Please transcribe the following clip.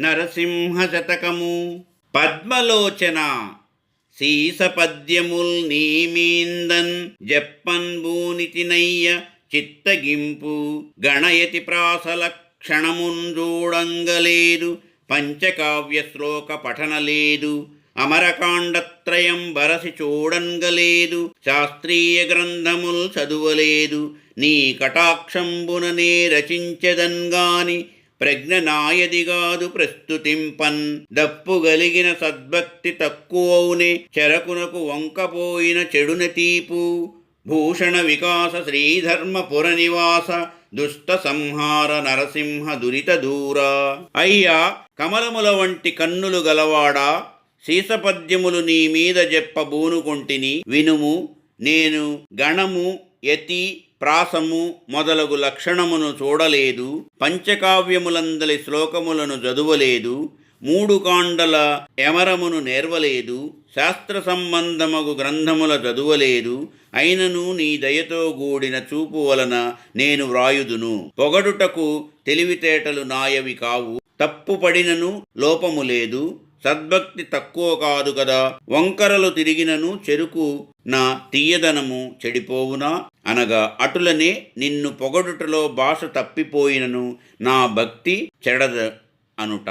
నరసింహ శతకము. పద్మలోచన సీసపద్యముల్ నీమీందన్ జప్పన్ బూనితినయ్య చిత్తగింపు గణయతి ప్రాసల క్షణమున్ చూడంగలేదు పంచకావ్య శ్లోక పఠనలేదు అమరకాండత్రయం బరసి చూడంగలేదు శాస్త్రీయ గ్రంథముల్ చదువలేదు నీ కటాక్షంబుననే రచించెదన్గాని ప్రజ్ఞనాయదిగాదు ప్రస్తుతింపన్ దప్పుగలిగిన సద్భక్తి తక్కువౌనే చెరకునకు వంకపోయిన చెడున తీపు భూషణ వికాస శ్రీధర్మపుర నివాస దుష్ట సంహార నరసింహ దురిత దూరా. అయ్యా, కమలముల వంటి కన్నులు గలవాడా, సీసపద్యములు నీ మీద చెప్పబూనుకొంటిని వినుము. నేను గణము, యతి, ప్రాసము మొదలగు లక్షణమును చూడలేదు, పంచకావ్యములందలి శ్లోకములను చదువలేదు, 3 కాండల యమరమును నేర్వలేదు, శాస్త్ర సంబంధమగు గ్రంథముల చదువలేదు. అయినను నీ దయతో గూడిన చూపు వలన నేను వ్రాయుదును. పొగడుటకు తెలివితేటలు నాయవి కావు, తప్పుపడినను లోపము లేదు. సద్భక్తి తక్కువ కాదు కదా, వంకరలు తిరిగినను చెరుకు నా తీయదనము చెడిపోవునా అనగా, అటులనే నిన్ను పొగడుటలో భాష తప్పిపోయినను నా భక్తి చెడద అనుట.